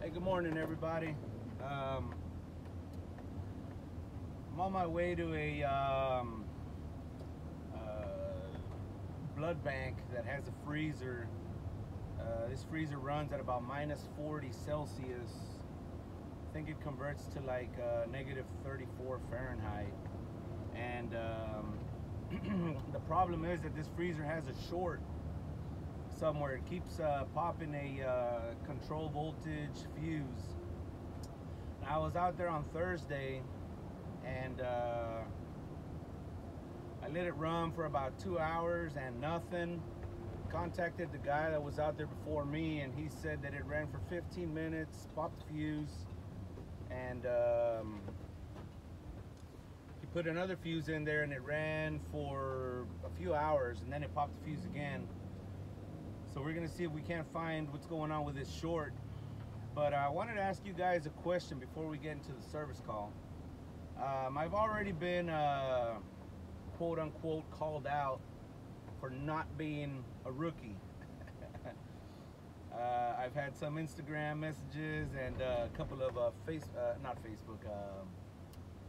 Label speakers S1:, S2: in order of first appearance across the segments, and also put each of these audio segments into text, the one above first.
S1: Hey, good morning, everybody. I'm on my way to a blood bank that has a freezer. This freezer runs at about minus 40 Celsius. I think it converts to like negative 34 Fahrenheit. And the problem is that this freezer has a short somewhere. It keeps popping a control voltage fuse. I was out there on Thursday and I let it run for about 2 hours and nothing. Contacted the guy that was out there before me, and he said that it ran for 15 minutes, popped the fuse, and he put another fuse in there and it ran for a few hours, and then it popped the fuse again. So we're gonna see if we can't find what's going on with this short. But I wanted to ask you guys a question before we get into the service call. I've already been quote unquote called out for not being a rookie. I've had some Instagram messages and a couple of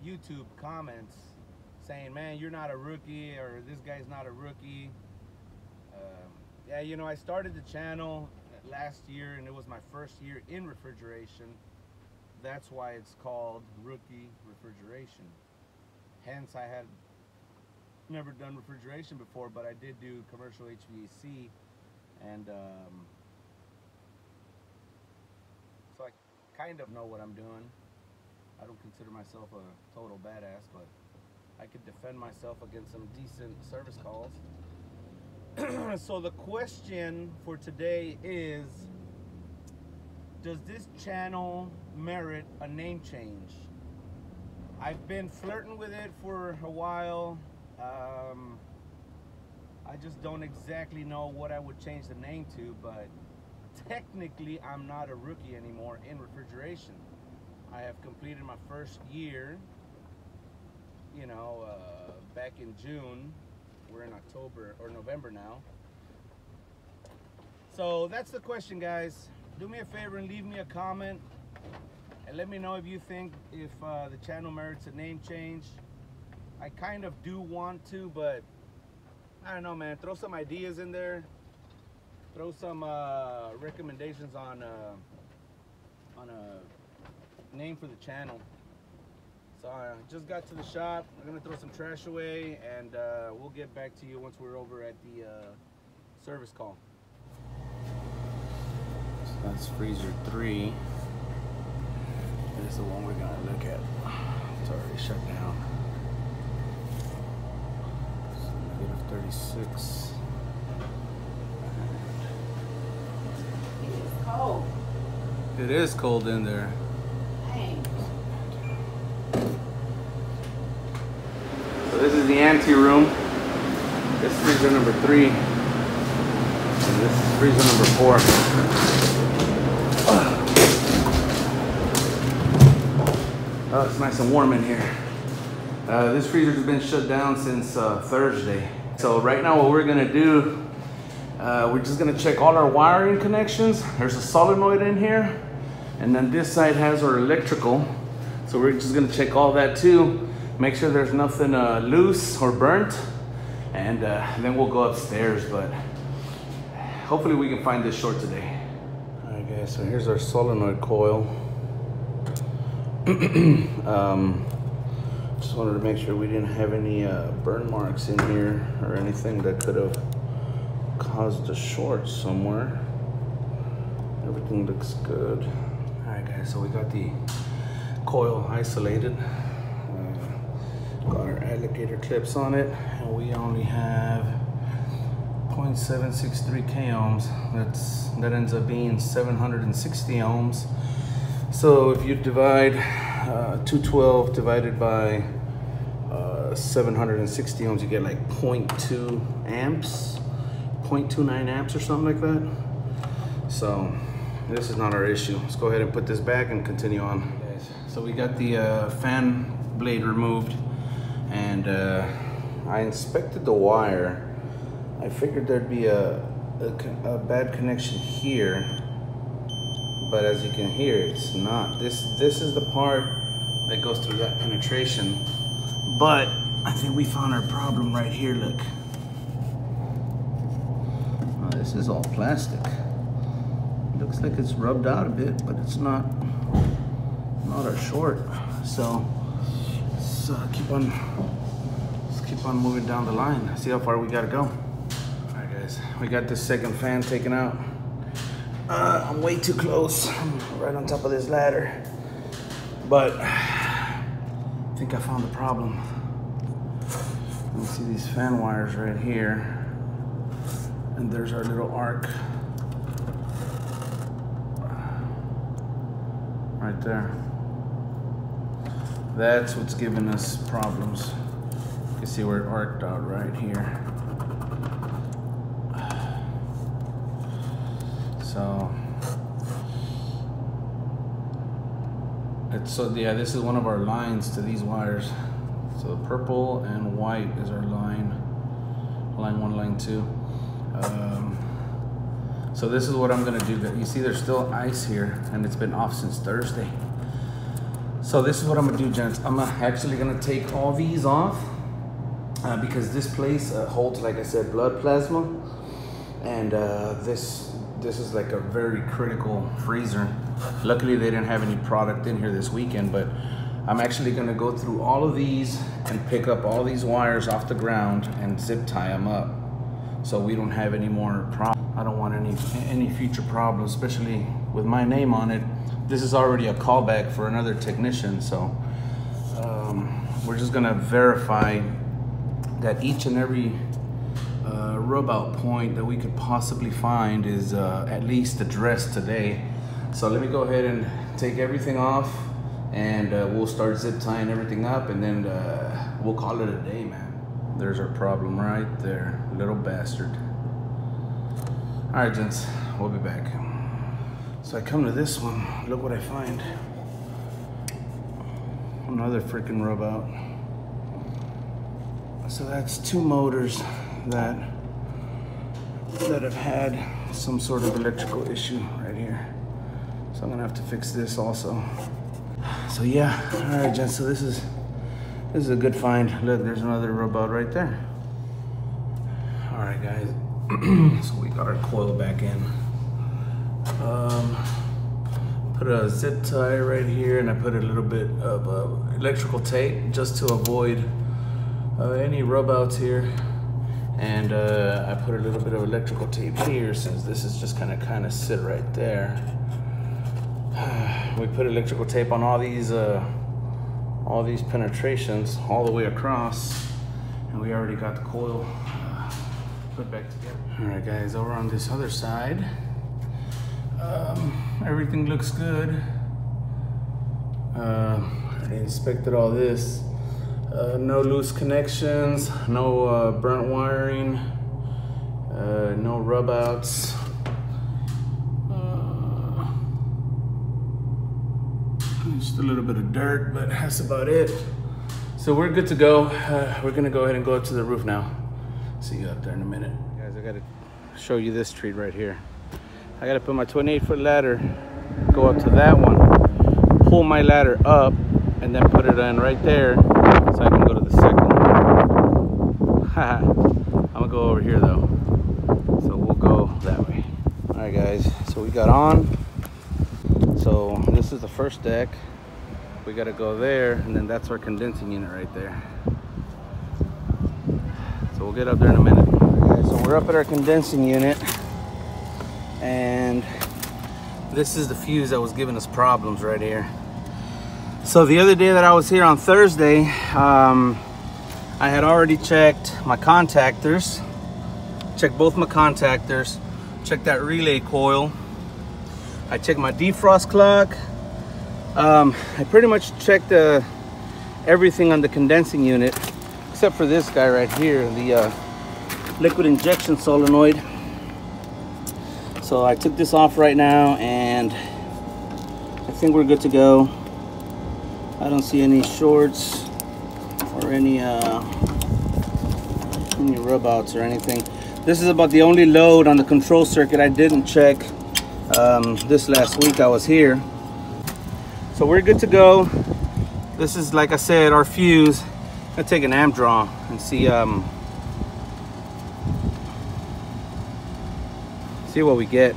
S1: YouTube comments saying, man, you're not a rookie, or this guy's not a rookie. Yeah, you know, I started the channel last year and it was my first year in refrigeration. That's why it's called Rookie Refrigeration. Hence, I had never done refrigeration before, but I did do commercial HVAC, and so I kind of know what I'm doing. I don't consider myself a total badass, but I could defend myself against some decent service calls. So the question for today is, does this channel merit a name change? I've been flirting with it for a while. I just don't exactly know what I would change the name to, but technically I'm not a rookie anymore in refrigeration. I have completed my first year, you know, back in June. We're in October or November now. So that's the question, guys. Do me a favor and leave me a comment and let me know if you think if the channel merits a name change. I kind of do want to, but I don't know, man. Throw some ideas in there. Throw some recommendations on a name for the channel. So I just got to the shop. I'm gonna throw some trash away, and we'll get back to you once we're over at the service call. So that's freezer 3. This is the one we're gonna look at. It's already shut down. 36.
S2: It is cold.
S1: It is cold in there.
S2: Dang.
S1: So this is the ante room. This is freezer number 3. And this is freezer number 4. Oh, it's nice and warm in here. This freezer has been shut down since Thursday. So right now what we're gonna do, we're just gonna check all our wiring connections. There's a solenoid in here, and then this side has our electrical. So we're just gonna check all that too, make sure there's nothing loose or burnt, and then we'll go upstairs, but hopefully we can find this short today. All right, guys, so here's our solenoid coil. Just wanted to make sure we didn't have any burn marks in here or anything that could have caused a short somewhere. Everything looks good. All right, guys, so we got the coil isolated. Got our alligator clips on it, and we only have 0.763 k ohms. That ends up being 760 ohms. So if you divide 212 divided by 760 ohms, you get like 0.2 amps, 0.29 amps or something like that. So this is not our issue. Let's go ahead and put this back and continue on. So we got the fan blade removed, and I inspected the wire. I figured there'd be a bad connection here, but as you can hear, it's not. This is the part that goes through that penetration. But I think we found our problem right here. Look. Oh, this is all plastic. Looks like it's rubbed out a bit, but it's not our short. So let's keep on moving down the line. See how far we gotta go. All right, guys, we got this second fan taken out. I'm way too close. I'm right on top of this ladder, but I think I found the problem. You see these fan wires right here, and there's our little arc right there. That's what's giving us problems. You can see where it arced out right here. So yeah, this is one of our lines to these wires. So the purple and white is our line 1, line 2. So this is what I'm gonna do. You see there's still ice here, and it's been off since Thursday. So this is what I'm gonna do, gents. I'm actually gonna take all these off because this place holds, like I said, blood plasma, and this is like a very critical freezer. Luckily they didn't have any product in here this weekend, but I'm actually gonna go through all of these and pick up all these wires off the ground and zip tie them up so we don't have any more problems. I don't want any future problems, especially with my name on it. This is already a callback for another technician, so we're just gonna verify that each and every rub out point that we could possibly find is at least addressed today. So let me go ahead and take everything off, and we'll start zip tying everything up, and then we'll call it a day, man. There's our problem right there, little bastard. All right, gents, we'll be back. So I come to this one, look what I find. Another freaking rub out. So that's 2 motors that have had some sort of electrical issue right here. So I'm gonna have to fix this also. So yeah, all right, gents, so this is a good find. Look, there's another rub out right there. All right, guys, so we got our coil back in. Put a zip tie right here, and I put a little bit of electrical tape just to avoid any rub outs here. And I put a little bit of electrical tape here, since this is just gonna kind of sit right there. We put electrical tape on all these penetrations all the way across, and we already got the coil put back together. All right, guys, over on this other side, everything looks good. I inspected all this. No loose connections, no burnt wiring, no rub outs. Just a little bit of dirt, but that's about it. So we're good to go. We're gonna go ahead and go up to the roof now. See you up there in a minute. Guys, I gotta show you this treat right here. I gotta put my 28-foot ladder, go up to that one, pull my ladder up, and then put it in right there so I can go to the second one. I'm gonna go over here though. So we'll go that way. All right, guys, so we got on. So this is the first deck. We gotta go there, and then that's our condensing unit right there. So we'll get up there in a minute. Okay, so we're up at our condensing unit, and this is the fuse that was giving us problems right here. So the other day that I was here on Thursday, I had already checked my contactors, checked both my contactors, checked that relay coil. I checked my defrost clock. I pretty much checked everything on the condensing unit, except for this guy right here, the liquid injection solenoid. So I took this off right now, and I think we're good to go. I don't see any shorts or any rub outs or anything. This is about the only load on the control circuit I didn't check. this last week I was here. So we're good to go. This is, like I said, our fuse. I'm gonna take an amp draw and see what we get.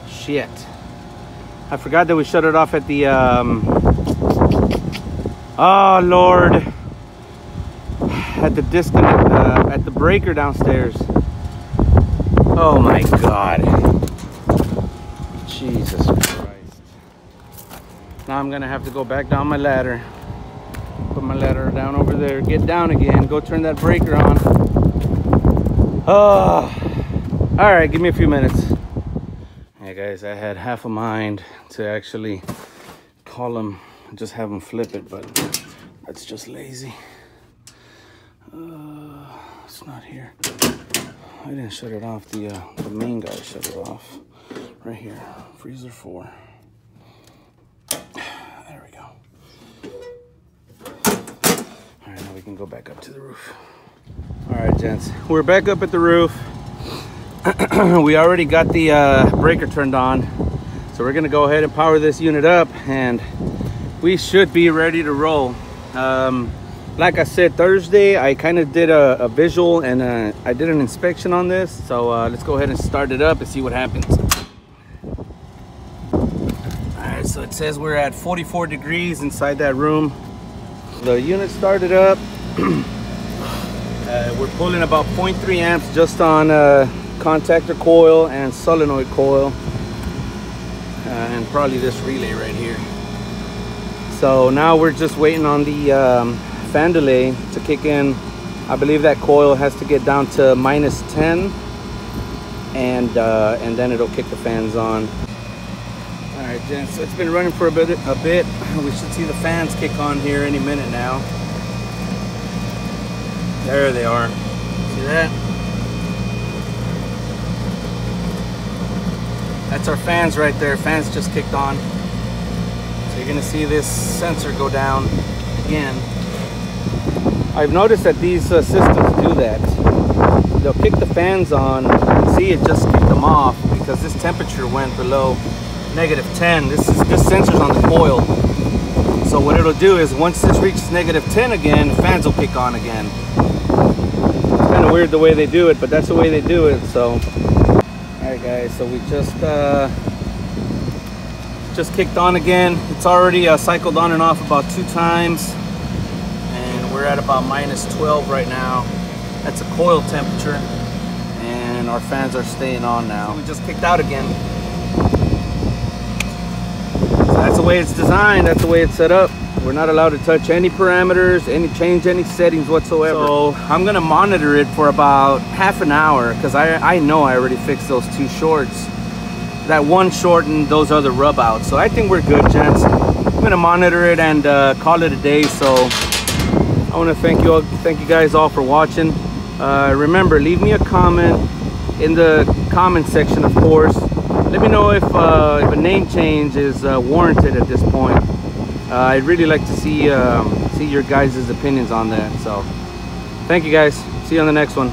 S1: Shit, I forgot that we shut it off at the oh Lord, at the disconnect, at the breaker downstairs. Oh my God, Jesus Christ. Now I'm gonna have to go back down my ladder, put my ladder down over there, get down again, go turn that breaker on. Oh, all right, give me a few minutes. Hey guys, I had half a mind to actually call him and just have him flip it, but that's just lazy. It's not here. I didn't shut it off. The main guy shut it off. Right here, freezer 4. There we go. All right, now we can go back up to the roof. All right, gents, we're back up at the roof. We already got the breaker turned on, so we're gonna go ahead and power this unit up and we should be ready to roll. Like I said, Thursday I kind of did a visual and I did an inspection on this, so let's go ahead and start it up and see what happens. All right, so it says we're at 44 degrees inside that room. The unit started up. We're pulling about 0.3 amps just on contactor coil and solenoid coil, and probably this relay right here. So now we're just waiting on the fan delay to kick in. I believe that coil has to get down to -10, and then it'll kick the fans on. All right, gents, so it's been running for a bit. We should see the fans kick on here any minute now. There they are. See that? That's our fans right there. Fans just kicked on. So you're gonna see this sensor go down again. I've noticed that these systems do that. They'll kick the fans on and see it just kicked them off because this temperature went below -10. This sensor's on the coil. So what it'll do is once this reaches -10 again, the fans will kick on again. It's kind of weird the way they do it, but that's the way they do it. So alright guys, so we just kicked on again. It's already cycled on and off about 2 times, and we're at about -12 right now. That's a coil temperature, and our fans are staying on now. So we just kicked out again. So that's the way it's designed, that's the way it's set up. We're not allowed to touch any parameters, change any settings whatsoever. So I'm gonna monitor it for about half an hour because I know I already fixed those 2 shorts. That one short and those other rub outs. So I think we're good, gents. I'm gonna monitor it and call it a day. So I wanna thank you guys all for watching. Remember, leave me a comment in the comment section, of course. Let me know if a name change is warranted at this point. I'd really like to see your guys' opinions on that. So thank you guys. See you on the next one.